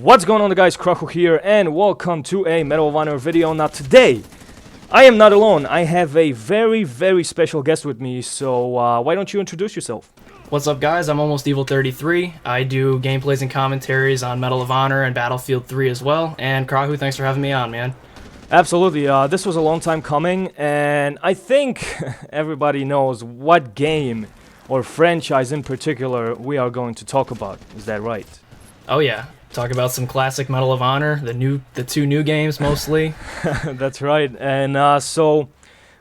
What's going on, guys? Krahu here, and welcome to a Medal of Honor video. Now today, I am not alone. I have a very special guest with me, so why don't you introduce yourself? What's up, guys? I'm Almost Evil 33. I do gameplays and commentaries on Medal of Honor and Battlefield 3 as well. And Krahu, thanks for having me on, man. Absolutely. This was a long time coming, and I think everybody knows what game or franchise in particular we are going to talk about. Is that right? Oh yeah. Talk about some classic Medal of Honor, the two new games mostly. That's right. And so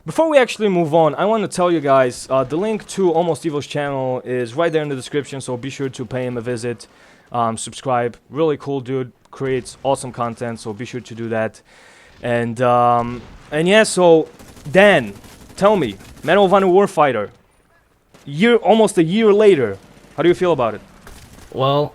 before we actually move on, I want to tell you guys the link to Almost Evil's channel is right there in the description, so be sure to pay him a visit, subscribe. Really cool dude, creates awesome content, so be sure to do that. And yeah, so Dan, tell me, Medal of Honor Warfighter, almost a year later, how do you feel about it? Well,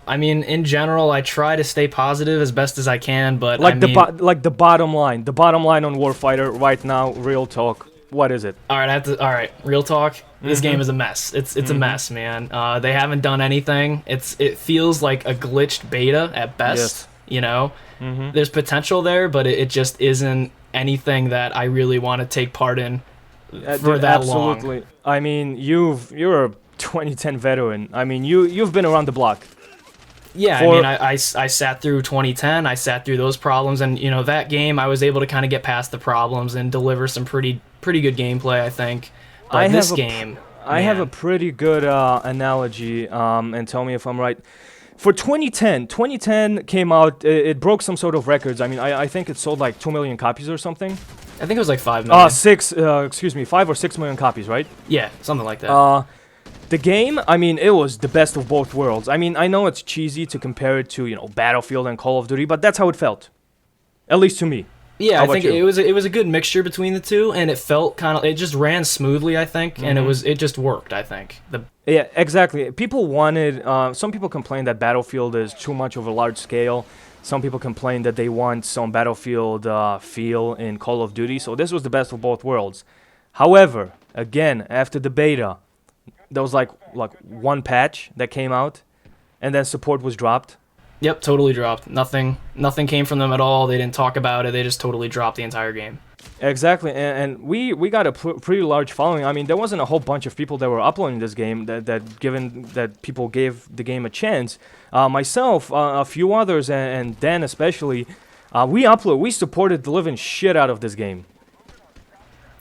I mean, in general, I try to stay positive as best as I can, but like the bottom line on Warfighter right now, real talk, what is it? All right, real talk. This game is a mess. It's a mess, man. They haven't done anything. It feels like a glitched beta at best. Yes. You know, there's potential there, but it just isn't anything that I really want to take part in for that long. Absolutely. I mean, you're a 2010 veteran. I mean, you've been around the block. Yeah, I mean, I sat through 2010. I sat through those problems, and you know that game, I was able to kind of get past the problems and deliver some pretty good gameplay, I think. But I have a pretty good analogy, and tell me if I'm right. For 2010 came out. It broke some sort of records. I mean, I think it sold like 2 million copies or something. I think it was like 5 million. 5 or 6 million copies, right? Yeah, something like that. The game, I mean, it was the best of both worlds. I mean, I know it's cheesy to compare it to, you know, Battlefield and Call of Duty, but that's how it felt. At least to me. Yeah, I think it was a good mixture between the two, and it felt it just ran smoothly, I think, and it just worked, I think. Yeah, exactly. People wanted, some people complain that Battlefield is too much of a large scale. Some people complain that they want some Battlefield feel in Call of Duty, so this was the best of both worlds. However, again, after the beta, there was like one patch that came out, and then support was dropped. Yep, totally dropped. Nothing came from them at all. They didn't talk about it. They just totally dropped the entire game. Exactly, and we got a pretty large following. I mean, there wasn't a whole bunch of people that were uploading this game that people gave the game a chance. Myself, a few others, and Dan especially, we supported the living shit out of this game.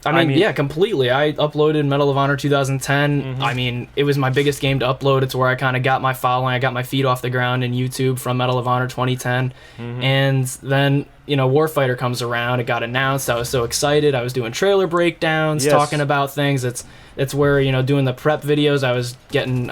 I mean, yeah, completely. I uploaded Medal of Honor 2010. I mean, it was my biggest game to upload. It's where I kind of got my following. I got my feet off the ground in YouTube from Medal of Honor 2010. And then, you know, Warfighter comes around. It got announced. I was so excited. I was doing trailer breakdowns, talking about things. It's where, you know, doing the prep videos, I was getting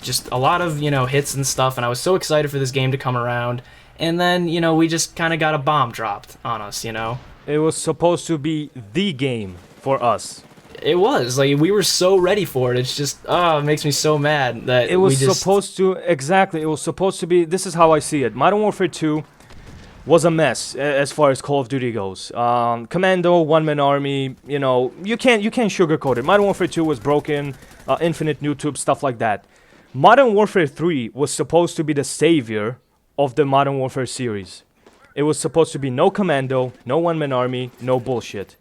just a lot of, you know, hits and stuff. And I was so excited for this game to come around. And then, you know, we just kind of got a bomb dropped on us, you know. It was supposed to be the game for us. It was. Like, we were so ready for it. It's just, it makes me so mad that it was supposed to, exactly, it was supposed to be, this is how I see it. Modern Warfare 2 was a mess as far as Call of Duty goes. Commando, one-man army, you know, you can't sugarcoat it. Modern Warfare 2 was broken, infinite noob tube, stuff like that. Modern Warfare 3 was supposed to be the savior of the Modern Warfare series. It was supposed to be no commando, no one-man army, no bullshit.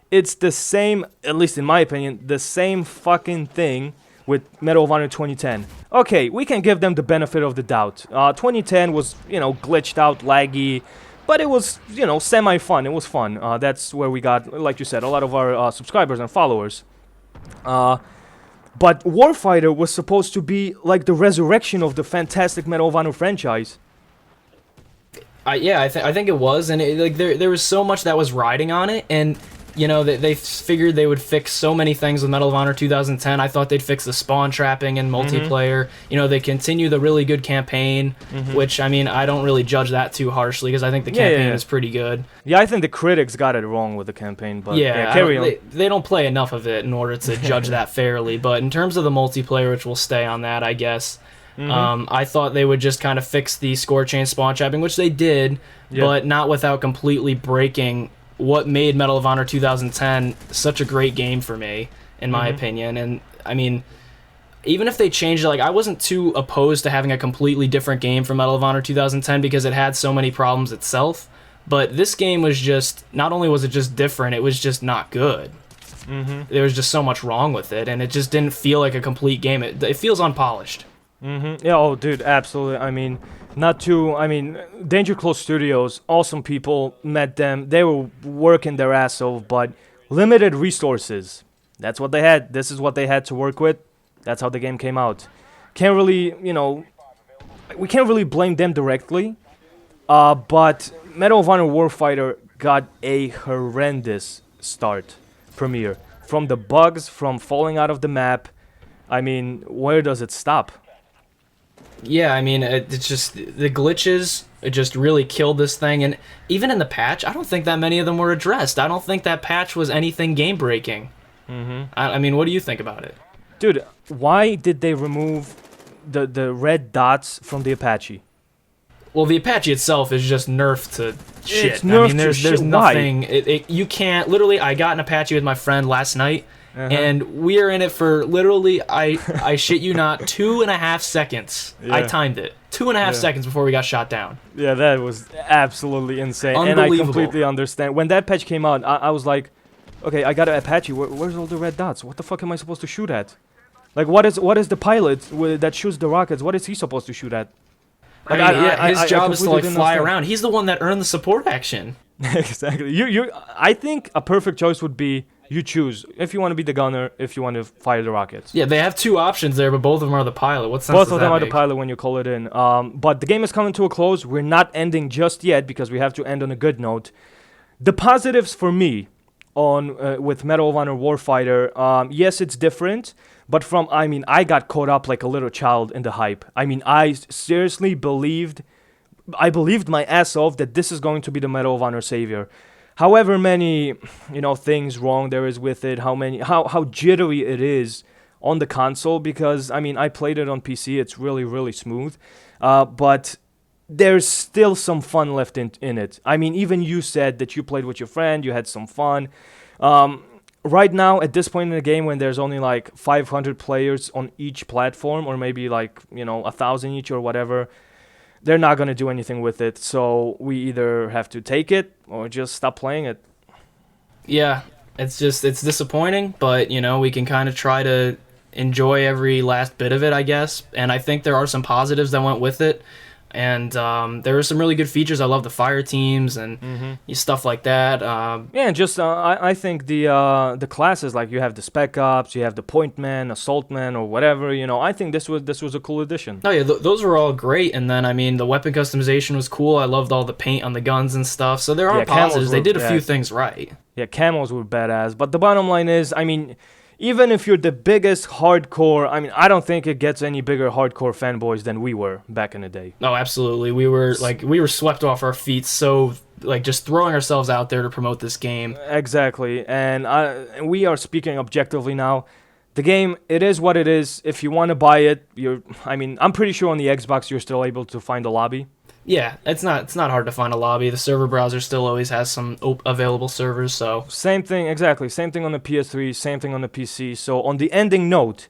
It's the same, at least in my opinion, the same fucking thing with Medal of Honor 2010. Okay, we can give them the benefit of the doubt. 2010 was, you know, glitched out, laggy, but it was, you know, semi-fun. It was fun. That's where we got, like you said, a lot of our subscribers and followers. But Warfighter was supposed to be like the resurrection of the fantastic Medal of Honor franchise. Yeah, I think it was, and there was so much that was riding on it, and you know they figured they would fix so many things with Medal of Honor 2010. I thought they'd fix the spawn trapping and multiplayer. You know, they continue the really good campaign, which I mean I don't really judge that too harshly because I think the campaign is pretty good. Yeah, I think the critics got it wrong with the campaign, but carry on. They don't play enough of it in order to judge that fairly. But in terms of the multiplayer, which we'll stay on that, I guess. I thought they would just kind of fix the score chain spawn trapping, which they did, but not without completely breaking what made Medal of Honor 2010 such a great game for me, in my opinion. And I mean, even if they changed it, like I wasn't too opposed to having a completely different game from Medal of Honor 2010 because it had so many problems itself. But this game was just, not only was it just different, it was just not good. There was just so much wrong with it, and it just didn't feel like a complete game. It feels unpolished. Yeah, oh, dude, absolutely. I mean, Danger Close Studios, awesome people, met them. They were working their ass off, but limited resources. That's what they had. This is what they had to work with. That's how the game came out. Can't really, we can't really blame them directly. But Medal of Honor Warfighter got a horrendous premiere. From the bugs, from falling out of the map. I mean, where does it stop? Yeah, I mean, it's just the glitches. It just really killed this thing, and even in the patch, I don't think that many of them were addressed. I don't think that patch was anything game breaking. I mean, what do you think about it, dude? Why did they remove the red dots from the Apache? Well, the Apache itself is just nerfed to shit. It's nerfed there's nothing. You can't. Literally, I got an Apache with my friend last night. And we are in it for literally, I shit you not, 2.5 seconds. Yeah. I timed it. 2.5 seconds before we got shot down. Yeah, that was absolutely insane. And I completely understand. When that patch came out, I was like, okay, I got an Apache. Where's all the red dots? What the fuck am I supposed to shoot at? Like, what is the pilot that shoots the rockets? What is he supposed to shoot at? Like, his job is to like fly around. He's the one that earned the support action. Exactly. I think a perfect choice would be you choose if you want to be the gunner, if you want to fire the rockets. Yeah, they have two options there, but both of them are the pilot. What sense both does of them that are make? the pilot when you call it in. But the game is coming to a close. We're not ending just yet because we have to end on a good note. The positives for me on with Medal of Honor Warfighter, yes, it's different. But I got caught up like a little child in the hype. I mean, I seriously believed my ass off that this is going to be the Medal of Honor savior. However many, things wrong there is with it, how jittery it is on the console, because, I played it on PC, it's really, really smooth, but there's still some fun left in it. I mean, even you said that you played with your friend, you had some fun. Right now, at this point in the game, when there's only like 500 players on each platform, or maybe like, 1,000 each or whatever, they're not going to do anything with it. So we either have to take it or just stop playing it. Yeah, it's disappointing, but, we can kind of try to enjoy every last bit of it, I guess. And I think there are some positives that went with it. And there are some really good features. I love the fire teams and stuff like that. And just I think the classes, like you have the Spec Ops, you have the Point Man, Assault Man, or whatever. I think this was a cool addition. Oh yeah, those were all great. And then the weapon customization was cool. I loved all the paint on the guns and stuff. So there are positives. They did a few things right. Yeah, camos were badass. But the bottom line is, even if you're the biggest hardcore, I don't think it gets any bigger hardcore fanboys than we were back in the day. No, absolutely. We were swept off our feet, so just throwing ourselves out there to promote this game. Exactly. And we are speaking objectively now. The game, it is what it is. If you want to buy it, I'm pretty sure on the Xbox you're still able to find a lobby. Yeah, it's not hard to find a lobby. The server browser still always has some available servers, so... Same thing, exactly. Same thing on the PS3, same thing on the PC. So on the ending note,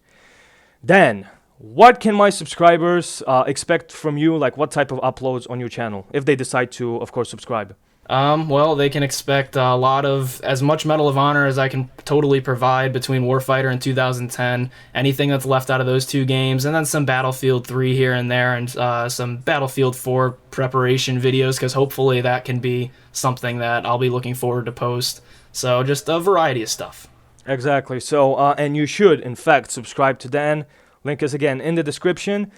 Dan, what can my subscribers expect from you? Like, what type of uploads on your channel, if they decide to, of course, subscribe? Well, they can expect as much Medal of Honor as I can totally provide between Warfighter and 2010, anything that's left out of those two games, and then some Battlefield 3 here and there, and some Battlefield 4 preparation videos, because hopefully that can be something that I'll be looking forward to post. So just a variety of stuff. Exactly. So, and you should, in fact, subscribe to Dan. Link is, again, in the description.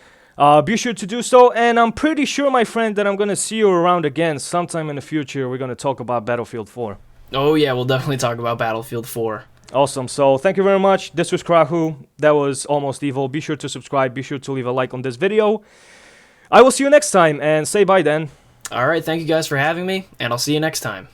Be sure to do so, and I'm pretty sure, my friend, that I'm going to see you around again sometime in the future. We're going to talk about Battlefield 4. Oh, yeah, we'll definitely talk about Battlefield 4. Awesome. So, thank you very much. This was Krahu. That was Almost Evil. Be sure to subscribe. Be sure to leave a like on this video. I will see you next time, and say bye, then. All right, thank you guys for having me, and I'll see you next time.